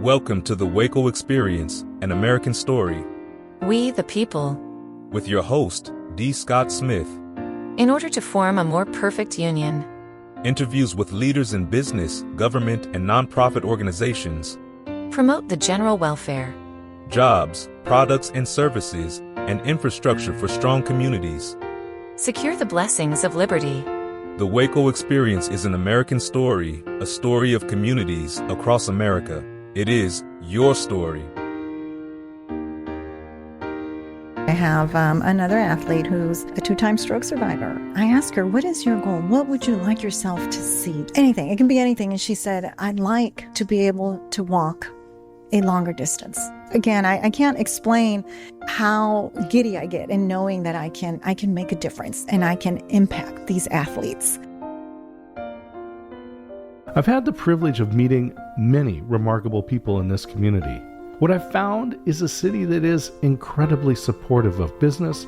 Welcome to the WACO Experience, an American story. We, the people. With your host, D. Scott Smith. In order to form a more perfect union. Interviews with leaders in business, government, and nonprofit organizations. Promote the general welfare. Jobs, products and services, and infrastructure for strong communities. Secure the blessings of liberty. The WACO Experience is an American story, a story of communities across America. It is your story. I have another athlete who's a 2-time stroke survivor. I asked her, what is your goal? What would you like yourself to see? Anything. It can be anything. And she said, I'd like to be able to walk a longer distance. Again, I can't explain how giddy I get in knowing that I can make a difference and I can impact these athletes. I've had the privilege of meeting many remarkable people in this community. What I've found is a city that is incredibly supportive of business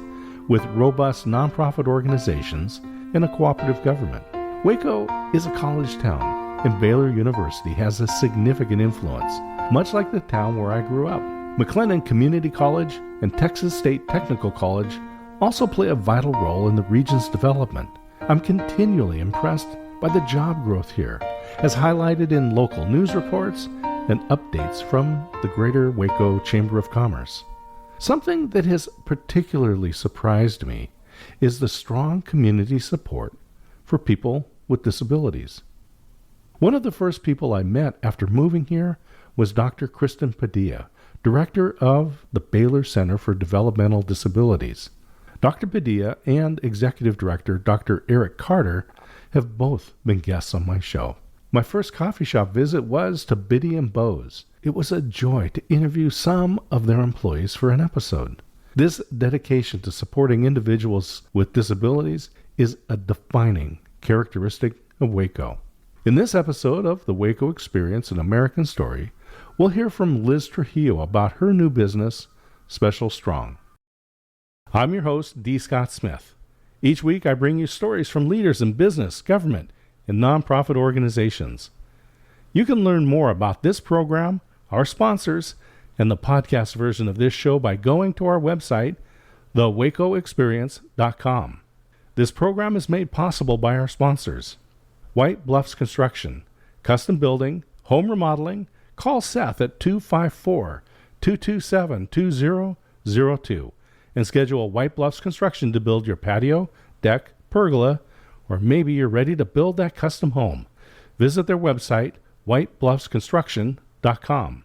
with robust nonprofit organizations and a cooperative government. Waco is a college town, and Baylor University has a significant influence, much like the town where I grew up. McLennan Community College and Texas State Technical College also play a vital role in the region's development. I'm continually impressed by the job growth here, as highlighted in local news reports and updates from the Greater Waco Chamber of Commerce. Something that has particularly surprised me is the strong community support for people with disabilities. One of the first people I met after moving here was Dr. Kristen Padilla, director of the Baylor Center for Developmental Disabilities. Dr. Padilla and executive director Dr. Eric Carter have both been guests on my show. My first coffee shop visit was to Biddy and Beau's. It was a joy to interview some of their employees for an episode. This dedication to supporting individuals with disabilities is a defining characteristic of Waco. In this episode of the Waco Experience, an American Story, we'll hear from Liz Trujillo about her new business, Special Strong. I'm your host, D. Scott Smith. Each week I bring you stories from leaders in business, government, and nonprofit organizations. You can learn more about this program, our sponsors, and the podcast version of this show by going to our website, thewacoexperience.com. This program is made possible by our sponsors: White Bluffs Construction, custom building, home remodeling. Call Seth at 254-227-2002 and schedule White Bluffs Construction to build your patio, deck, pergola, or maybe you're ready to build that custom home. Visit their website, whitebluffsconstruction.com.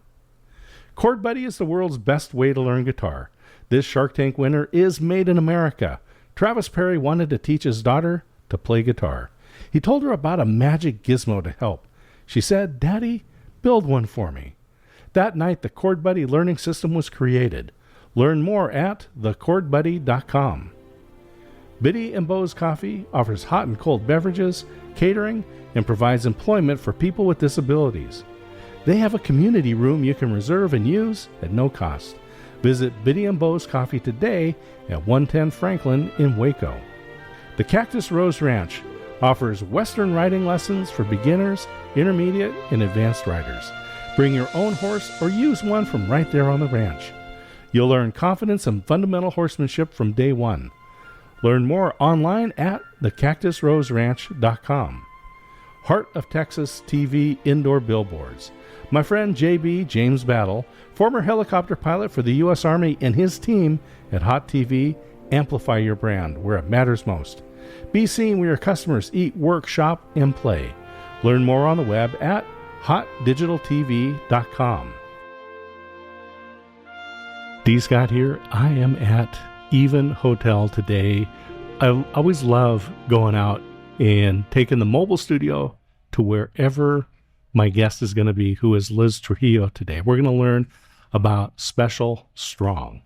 ChordBuddy is the world's best way to learn guitar. This Shark Tank winner is made in America. Travis Perry wanted to teach his daughter to play guitar. He told her about a magic gizmo to help. She said, "Daddy, build one for me." That night, the ChordBuddy learning system was created. Learn more at thechordbuddy.com. Biddy and Beau's Coffee offers hot and cold beverages, catering, and provides employment for people with disabilities. They have a community room you can reserve and use at no cost. Visit Biddy and Beau's Coffee today at 110 Franklin in Waco. The Cactus Rose Ranch offers Western riding lessons for beginners, intermediate, and advanced riders. Bring your own horse or use one from right there on the ranch. You'll learn confidence and fundamental horsemanship from day one. Learn more online at thecactusroseranch.com. Heart of Texas TV Indoor Billboards. My friend JB James Battle, former helicopter pilot for the U.S. Army, and his team at Hot TV amplify your brand where it matters most. Be seen where your customers eat, work, shop, and play. Learn more on the web at hotdigitaltv.com. D. Scott here. I am at Even Hotel today. I always love going out and taking the mobile studio to wherever my guest is going to be, who is Liz Trujillo today. We're going to learn about Special Strong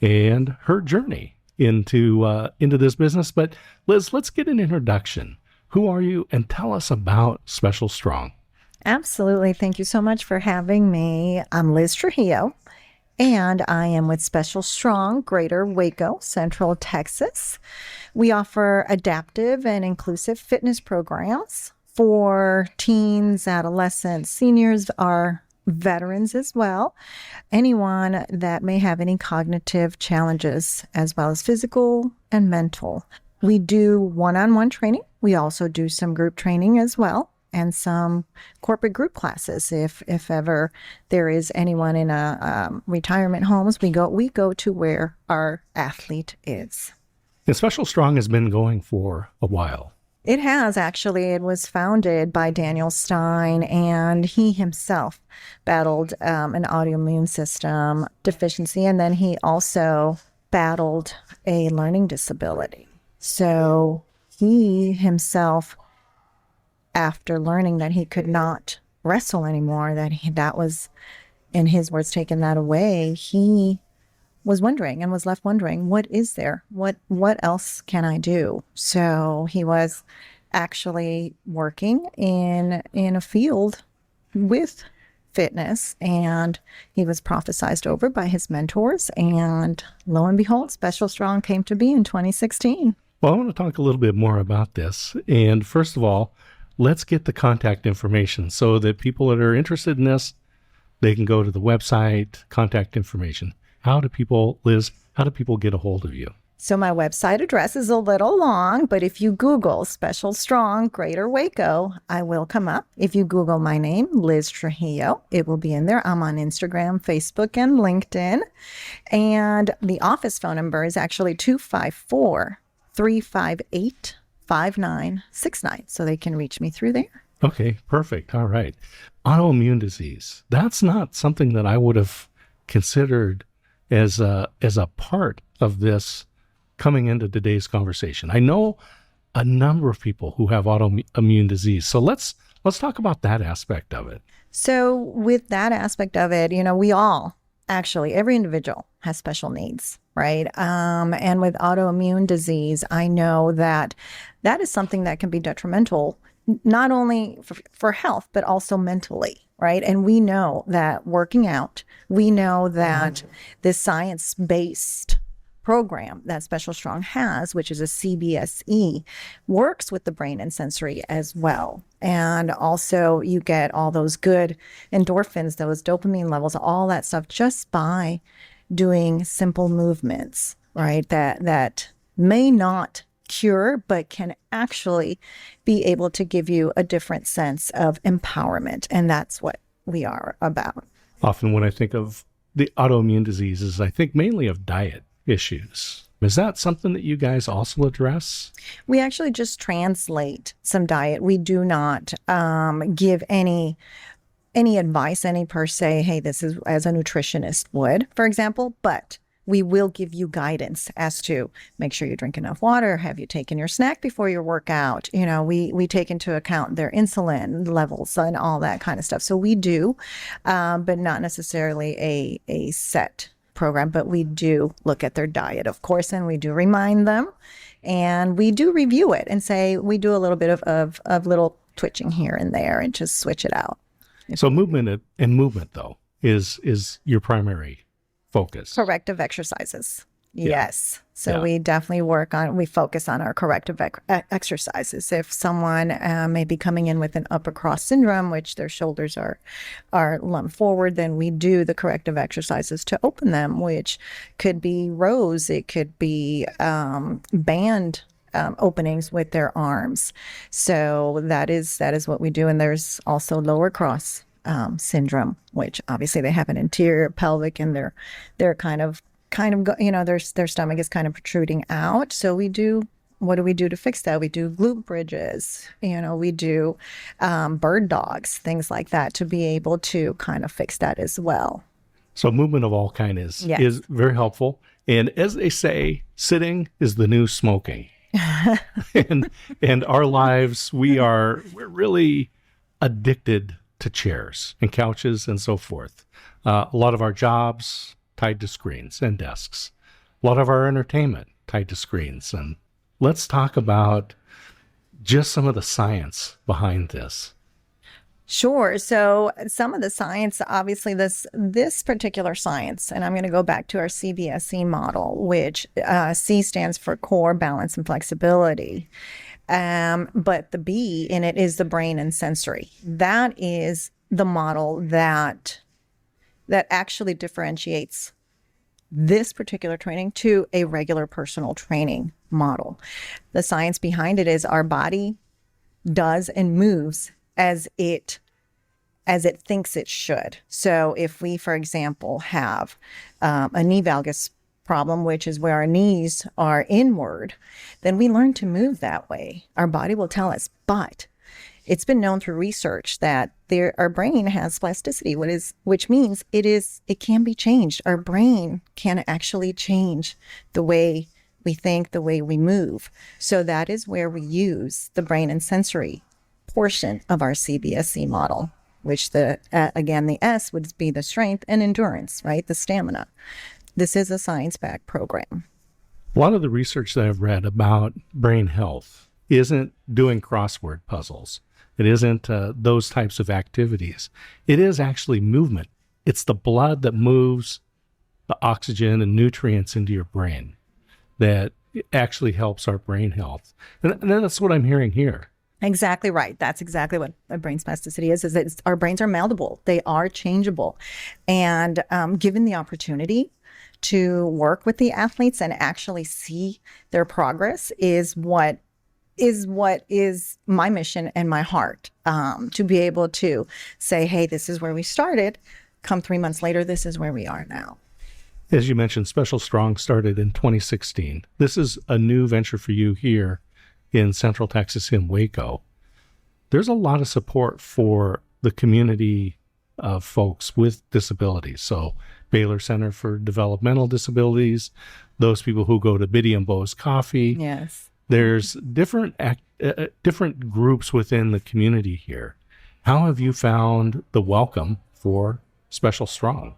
and her journey into this business. But Liz, let's get an introduction. Who are you? And tell us about Special Strong. Absolutely. Thank you so much for having me. I'm Liz Trujillo, and I am with Special Strong, Greater Waco, Central Texas. We offer adaptive and inclusive fitness programs for teens, adolescents, seniors. Our veterans as well, anyone that may have any cognitive challenges, as well as physical and mental. We do one-on-one training. We also do some group training as well, and some corporate group classes. If ever there is anyone in a retirement homes, we go to where our athlete is. And Special Strong has been going for a while. It has, actually. It was founded by Daniel Stein, and he himself battled an autoimmune system deficiency, and then he also battled a learning disability. So he himself, after learning that he could not wrestle anymore, that was, in his words, taken that away, he was wondering and was left wondering, what is there? What else can I do? So he was actually working in a field with fitness, and he was prophesized over by his mentors, and lo and behold, Special Strong came to be in 2016. Well, I want to talk a little bit more about this. And first of all, let's get the contact information so that people that are interested in this, they can go to the website, contact information. Liz, how do people get a hold of you? So my website address is a little long, but if you Google Special Strong Greater Waco, I will come up. If you Google my name, Liz Trujillo, it will be in there. I'm on Instagram, Facebook, and LinkedIn. And the office phone number is actually 254-358-5969. So they can reach me through there. Okay, perfect. All right. Autoimmune disease. That's not something that I would have considered as a part of this coming into today's conversation. I know a number of people who have autoimmune disease. So let's talk about that aspect of it. So with that aspect of it, we all, actually, every individual has special needs, right? And with autoimmune disease, I know that is something that can be detrimental, not only for health, but also mentally. Right. And we know that working out, we know that this science-based program that Special Strong has, which is a CBSE, works with the brain and sensory as well. And also you get all those good endorphins, those dopamine levels, all that stuff just by doing simple movements, right? That may not cure, but can actually be able to give you a different sense of empowerment. And that's what we are about. Often when I think of the autoimmune diseases, I think mainly of diet issues. Is that something that you guys also address? We actually just translate some diet. We do not give any advice, any per se, hey, this is as a nutritionist would, for example, but we will give you guidance as to make sure you drink enough water. Have you taken your snack before your workout? We take into account their insulin levels and all that kind of stuff. So we do, but not necessarily a set program, but we do look at their diet, of course, and we do remind them, and we do review it and say, we do a little bit of little twitching here and there and just switch it out. So movement though is your primary focus. Corrective exercises. Yeah. Yes. So we definitely we focus on our corrective exercises. If someone may be coming in with an upper cross syndrome, which their shoulders are lumped forward, then we do the corrective exercises to open them, which could be rows. It could be band openings with their arms. So that is what we do. And there's also lower cross syndrome, which obviously they have an anterior pelvic, and they're kind of their stomach is kind of protruding out. So what do we do to fix that? We do glute bridges, we do bird dogs, things like that, to be able to kind of fix that as well. So movement of all kind is very helpful. And as they say, sitting is the new smoking. and our lives, we're really addicted to chairs and couches and so forth. A lot of our jobs tied to screens and desks. A lot of our entertainment tied to screens. And let's talk about just some of the science behind this. Sure. So some of the science, obviously this particular science, and I'm going to go back to our CBSE model, which C stands for core, balance, and flexibility. But the B in it is the brain and sensory. That is the model that actually differentiates this particular training to a regular personal training model. The science behind it is our body does and moves as it thinks it should. So if we, for example, have a knee valgus problem, which is where our knees are inward, then we learn to move that way. Our body will tell us, but it's been known through research that our brain has plasticity, which means it can be changed. Our brain can actually change the way we think, the way we move. So that is where we use the brain and sensory portion of our CBSE model, which again, the S would be the strength and endurance, right? The stamina. This is a science-backed program. A lot of the research that I've read about brain health isn't doing crossword puzzles. It isn't those types of activities. It is actually movement. It's the blood that moves the oxygen and nutrients into your brain that actually helps our brain health. And that's what I'm hearing here. Exactly right. That's exactly what a brain spasticity is that our brains are meldable. They are changeable. And given the opportunity to work with the athletes and actually see their progress is what is my mission and my heart, to be able to say, hey, this is where we started. Come 3 months later, this is where we are now. As you mentioned, Special Strong started in 2016. This is a new venture for you here in Central Texas in Waco. There's a lot of support for the community of folks with disabilities. So Baylor Center for Developmental Disabilities, those people who go to Biddy and Beau's Coffee. Yes. There's different groups within the community here. How have you found the welcome for Special Strong?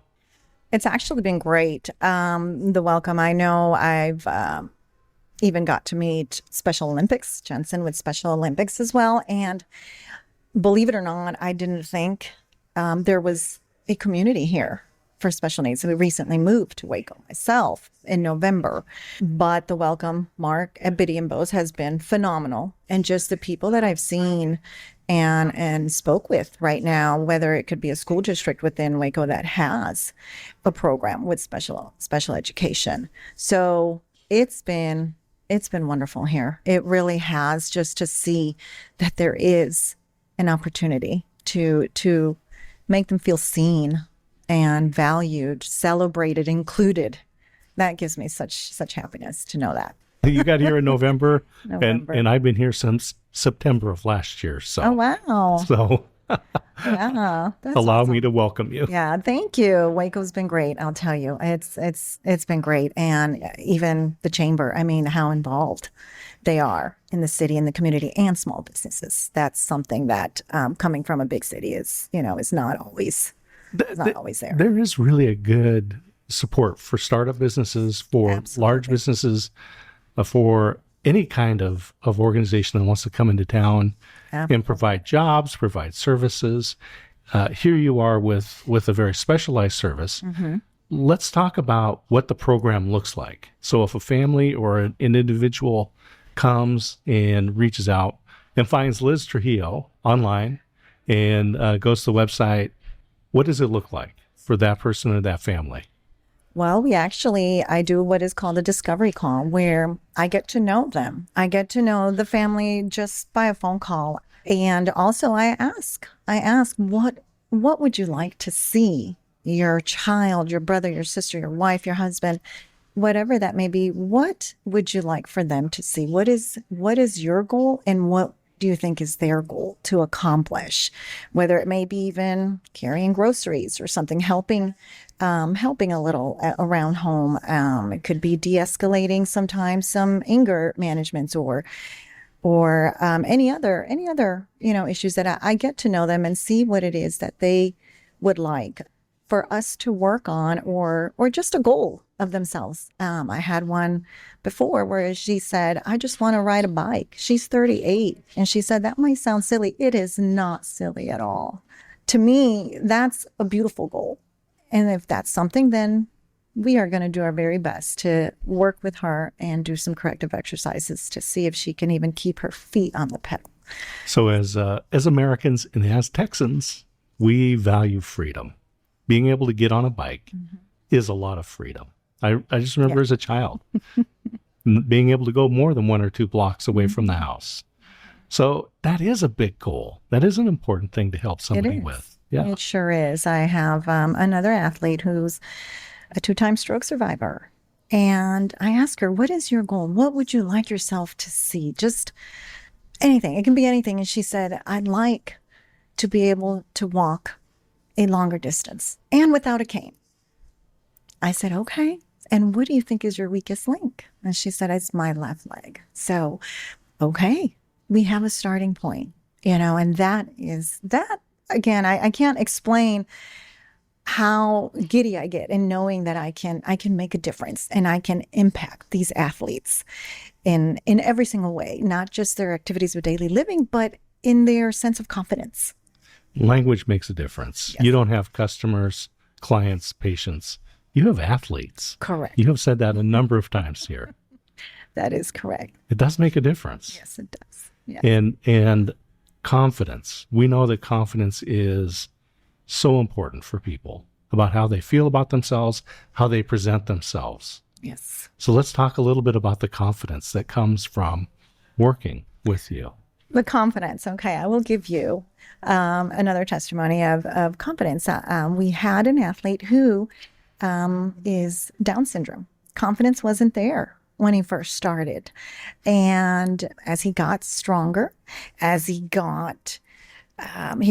It's actually been great. The welcome. I know I've even got to meet Special Olympics, Jensen with Special Olympics as well. And believe it or not, I didn't think there was a community here for special needs. We recently moved to Waco myself in November, but the welcome, Mark, at Biddy and Beau's has been phenomenal. And just the people that I've seen and spoke with right now, whether it could be a school district within Waco that has a program with special education. So it's been wonderful here. It really has, just to see that there is an opportunity to make them feel seen and valued, celebrated, included. That gives me such happiness to know that. You got here in November. And I've been here since September of last year. So. Oh, wow. So yeah, that's allow awesome. me to welcome you. Yeah, thank you. Waco's been great. I'll tell you, it's been great. And even the chamber, I mean, how involved they are in the city and the community and small businesses. That's something that coming from a big city is not always there. There is really a good support for startup businesses, for Absolutely. large businesses, for any kind of organization that wants to come into town and provide jobs, provide services. Here you are with a very specialized service. Mm-hmm. Let's talk about what the program looks like. So if a family or an individual comes and reaches out and finds Liz Trujillo online and goes to the website, what does it look like for that person or that family? Well, I do what is called a discovery call, where I get to know them. I get to know the family just by a phone call. And also I ask, what would you like to see your child, your brother, your sister, your wife, your husband, whatever that may be, what would you like for them to see? What is your goal, and what do you think is their goal to accomplish? Whether it may be even carrying groceries or something, helping a little around home. It could be de-escalating sometimes some anger management or any other issues that I get to know them and see what it is that they would like for us to work on, or just a goal of themselves. I had one before where she said, I just want to ride a bike. She's 38. And she said, that might sound silly. It is not silly at all. To me, that's a beautiful goal. And if that's something, then we are going to do our very best to work with her and do some corrective exercises to see if she can even keep her feet on the pedal. So as Americans and as Texans, we value freedom. Being able to get on a bike is a lot of freedom. I just remember as a child being able to go more than 1 or 2 blocks away from the house. So that is a big goal. That is an important thing to help somebody with. Yeah, it sure is. I have another athlete who's a 2-time stroke survivor. And I asked her, what is your goal? What would you like yourself to see? Just anything. It can be anything. And she said, I'd like to be able to walk a longer distance and without a cane. I said, okay. And what do you think is your weakest link? And she said, it's my left leg. So, okay, we have a starting point, and that again, I can't explain how giddy I get in knowing that I can make a difference and I can impact these athletes in every single way, not just their activities of daily living, but in their sense of confidence. Language makes a difference. Yes. You don't have customers, clients, patients. You have athletes. Correct. You have said that a number of times here. That is correct. It does make a difference. Yes, it does. Yes. And confidence. We know that confidence is so important for people about how they feel about themselves, how they present themselves. Yes. So let's talk a little bit about the confidence that comes from working with you. The confidence. Okay, I will give you another testimony of confidence. We had an athlete who is Down syndrome. Confidence wasn't there when he first started. And as he got stronger, as he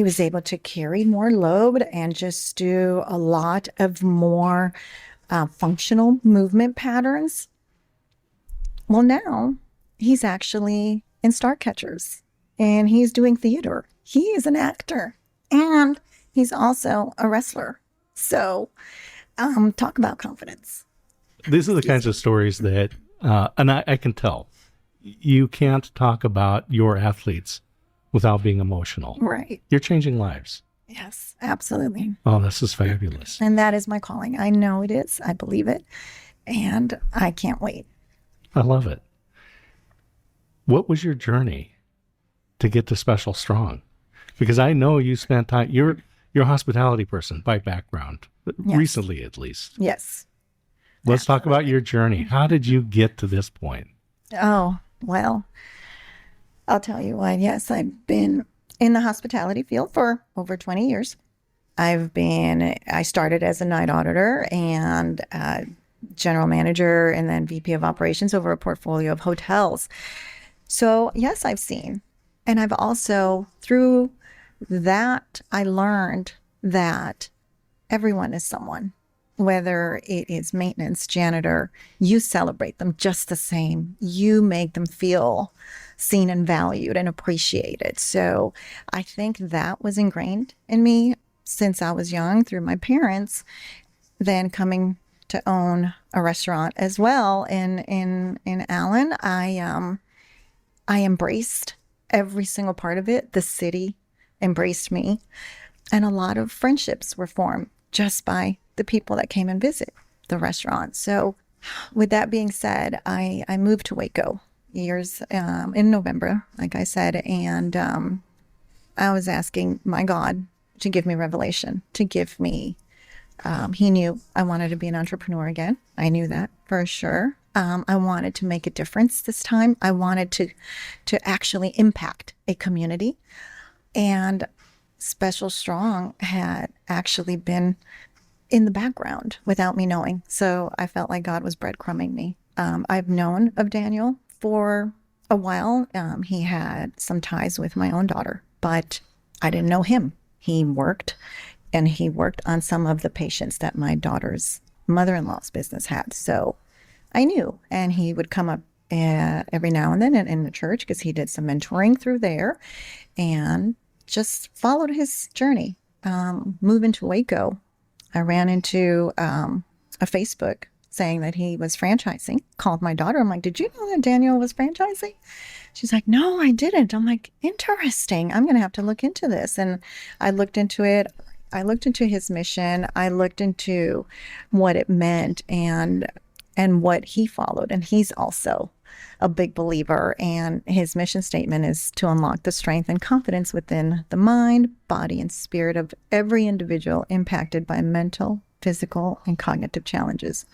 was able to carry more load and just do a lot of more functional movement patterns. Well, now he's actually in Star Catchers and he's doing theater. He is an actor and he's also a wrestler. So talk about confidence. These are the kinds of stories that, and I can tell, you can't talk about your athletes without being emotional. Right. You're changing lives. Yes, absolutely. Oh, this is fabulous. And that is my calling. I know it is. I believe it. And I can't wait. I love it. What was your journey to get to Special Strong? Because I know you spent time, you're a hospitality person by background, Yes. recently at least. Yes. Let's talk about your journey. How did you get to this point? Oh, well, I'll tell you what. Yes, I've been in the hospitality field for over 20 years. I started as a night auditor and general manager and then VP of operations over a portfolio of hotels. So yes, I've seen. And I've also, through that, I learned that everyone is someone. Whether it is maintenance, janitor, you celebrate them just the same. You make them feel seen and valued and appreciated. So I think that was ingrained in me since I was young through my parents, then coming to own a restaurant as well in Allen. I embraced every single part of it. The city embraced me, and a lot of friendships were formed just by the people that came and visit the restaurant. So with that being said, I moved to Waco years in November, like I said, and I was asking my God to give me revelation, to give me, he knew I wanted to be an entrepreneur again. I knew that for sure. I wanted to make a difference this time. I wanted to actually impact a community. And Special Strong had actually been in the background without me knowing. So I felt like God was breadcrumbing me. I've known of Daniel for a while. He had some ties with my own daughter, but I didn't know him. He worked on some of the patients that my daughter's mother-in-law's business had. So I knew, and he would come up every now and then in the church because he did some mentoring through there and just followed his journey. Moving to Waco, I ran into a Facebook saying that he was franchising, called my daughter. I'm like, did you know that Daniel was franchising? She's like, no, I didn't. I'm like, interesting. I'm going to have to look into this. And I looked into it. I looked into his mission. I looked into what it meant and what he followed. And he's also a big believer, and his mission statement is to unlock the strength and confidence within the mind, body, and spirit of every individual impacted by mental, physical, and cognitive challenges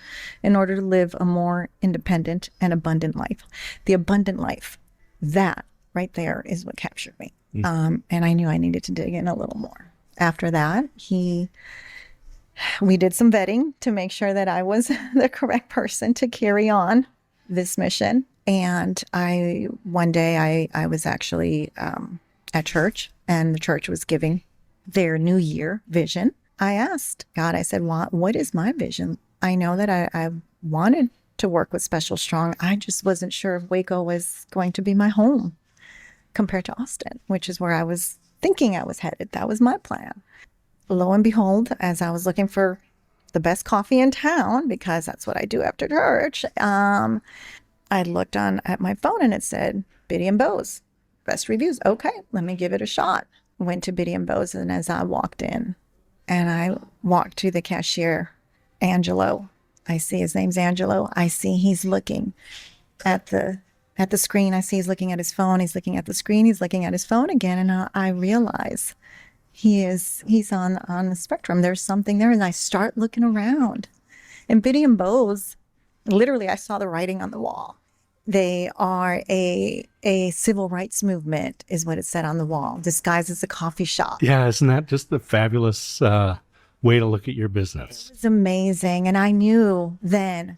in order to live a more independent and abundant life. The abundant life, that right there is what captured me. And I knew I needed to dig in a little more. After that, we did some vetting to make sure that I was the correct person to carry on this mission. And one day I was actually at church, and the church was giving their New Year vision. I asked God, I said, what is my vision? I know that I wanted to work with Special Strong. I just wasn't sure if Waco was going to be my home compared to Austin, which is where I was thinking I was headed. That was my plan. Lo and behold, as I was looking for the best coffee in town, because that's what I do after church, I looked at my phone and it said Biddy and Beau's best reviews. Okay, let me give it a shot. Went to Biddy and Beau's, and as I walked in and I walked to the cashier, Angelo, I see his name's Angelo. I see he's looking at the screen. I see he's looking at his phone. He's looking at the screen. He's looking at his phone again. And I realize he's on the spectrum. There's something there. And I start looking around. And Biddy and Beau's, literally, I saw the writing on the wall. They are a civil rights movement, is what it said on the wall, disguised as a coffee shop. Yeah, isn't that just the fabulous way to look at your business? It was amazing. And I knew then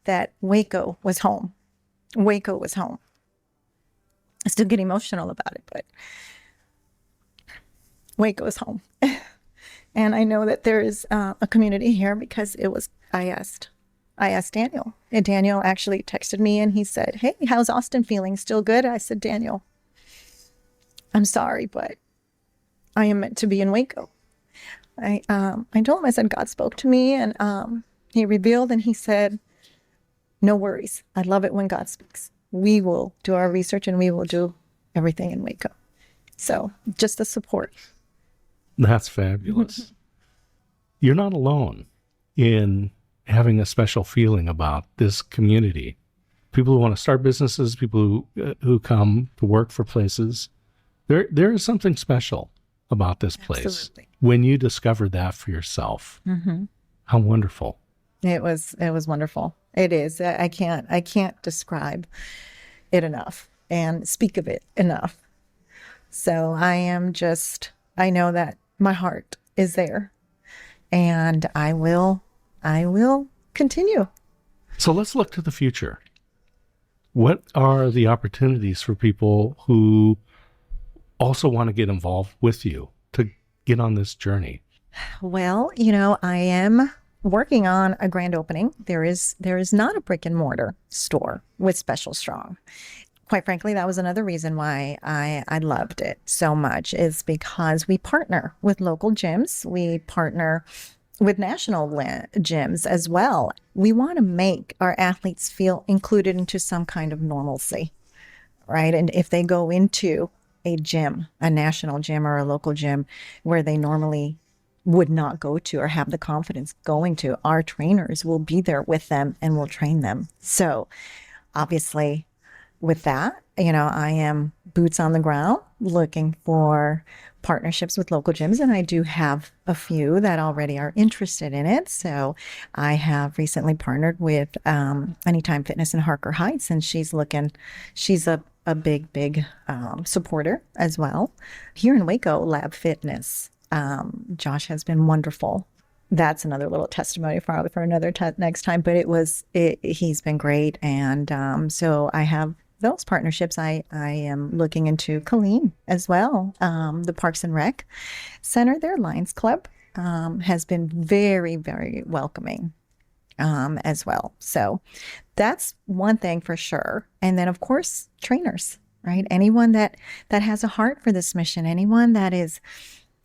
that Waco was home. Waco was home. I still get emotional about it, but Waco is home. And I know that there is a community here because I asked Daniel, and Daniel actually texted me and he said, "Hey, how's Austin feeling? Still good?" I said, "Daniel, I'm sorry, but I am meant to be in Waco." I told him, I said, God spoke to me, and he revealed, and he said, "No worries. I love it when God speaks. We will do our research and we will do everything in Waco." So just the support. That's fabulous. You're not alone in having a special feeling about this community. People who want to start businesses, people who come to work for places, there is something special about this place. Absolutely. When you discovered that for yourself, how wonderful. It was wonderful. It is. I can't describe it enough and speak of it enough. So I know that my heart is there, and I will continue. So let's look to the future. What are the opportunities for people who also want to get involved with you to get on this journey? Well, I am working on a grand opening. There is not a brick and mortar store with Special Strong. Quite frankly, that was another reason why I loved it so much, is because we partner with local gyms. We partner with national gyms as well. We want to make our athletes feel included into some kind of normalcy, right? And if they go into a gym, a national gym or a local gym where they normally would not go to or have the confidence going to, our trainers will be there with them and will train them. So obviously with that, I am boots on the ground looking for partnerships with local gyms, and I do have a few that already are interested in it. So I have recently partnered with Anytime Fitness in Harker Heights, and she's a big supporter as well. Here in Waco, Lab Fitness, Josh has been wonderful. That's another little testimony for another next time, but he's been great. And so I have those partnerships. I am looking into Colleen as well. The Parks and Rec Center, their Lions Club, has been very, very welcoming as well. So that's one thing for sure. And then, of course, trainers, right? Anyone that has a heart for this mission, anyone that is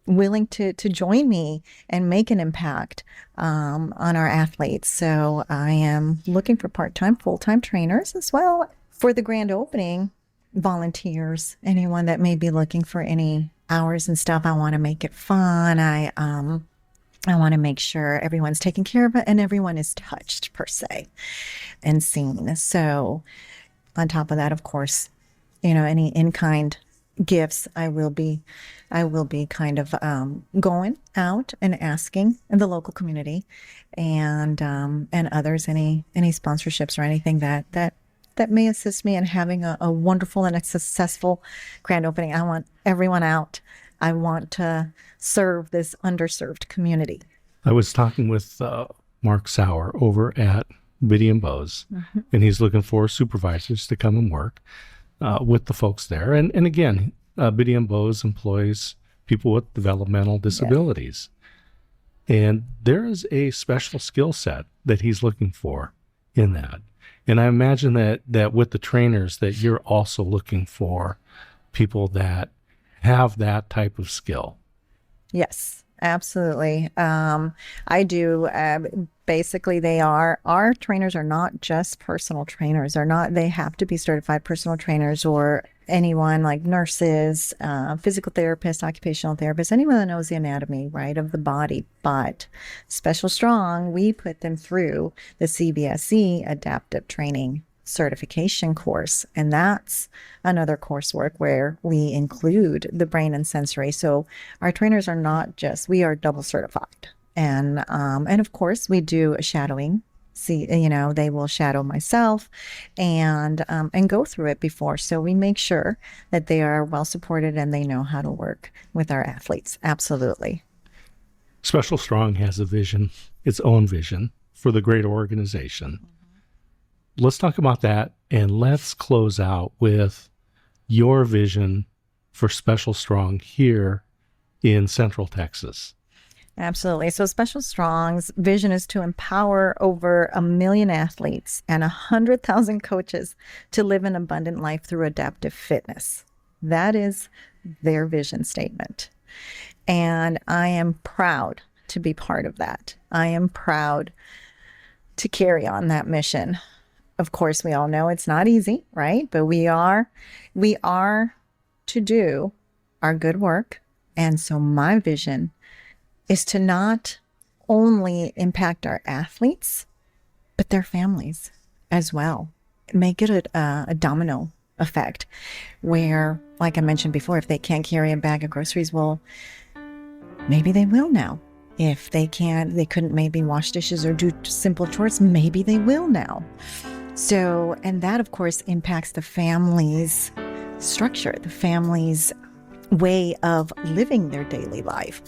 willing to join me and make an impact on our athletes. So I am looking for part-time, full-time trainers as well. For the grand opening, volunteers, anyone that may be looking for any hours and stuff. I want to make it fun. I want to make sure everyone's taken care of and everyone is touched per se and seen. So On top of that, of course, any in-kind gifts, I will be kind of going out and asking in the local community and others any sponsorships or anything that may assist me in having a wonderful and a successful grand opening. I want everyone out. I want to serve this underserved community. I was talking with Mark Sauer over at Biddy and Beau's, and he's looking for supervisors to come and work with the folks there. And again, Biddy and Beau's employs people with developmental disabilities. Yes. And there is a special skill set that he's looking for in that. And I imagine that with the trainers that you're also looking for people that have that type of skill. Yes, absolutely. I do. Basically, our trainers are not just personal trainers. They have to be certified personal trainers or anyone like nurses, physical therapists, occupational therapists, anyone that knows the anatomy, right, of the body. But Special Strong, we put them through the CBSE adaptive training certification course. And that's another coursework where we include the brain and sensory. So our trainers are not just, we are double certified. And of course we do a shadowing. They will shadow myself and go through it before. So we make sure that they are well supported and they know how to work with our athletes. Absolutely. Special Strong has a vision, its own vision for the great organization. Let's talk about that, and let's close out with your vision for Special Strong here in Central Texas. Absolutely. So Special Strong's vision is to empower over 1 million athletes and 100,000 coaches to live an abundant life through adaptive fitness. That is their vision statement. And I am proud to be part of that. I am proud to carry on that mission. Of course, we all know it's not easy, right? But we are to do our good work. And so my vision is to not only impact our athletes, but their families as well. Make it a domino effect where, like I mentioned before, if they can't carry a bag of groceries, well, maybe they will now. If they couldn't maybe wash dishes or do simple chores, maybe they will now. So, and that of course impacts the family's structure, the family's way of living their daily life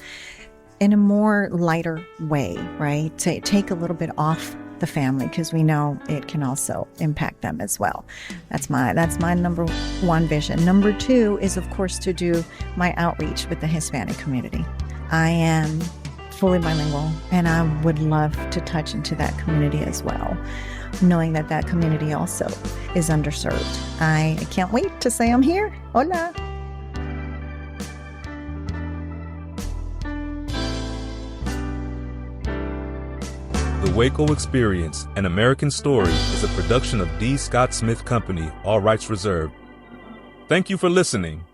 in a more lighter way, right? To take a little bit off the family, because we know it can also impact them as well. That's my number one vision. Number two is, of course, to do my outreach with the Hispanic community. I am fully bilingual, and I would love to touch into that community as well, knowing that community also is underserved. I can't wait to say I'm here. Hola. The WACO Experience, An American Story, is a production of D. Scott Smith Company, all rights reserved. Thank you for listening.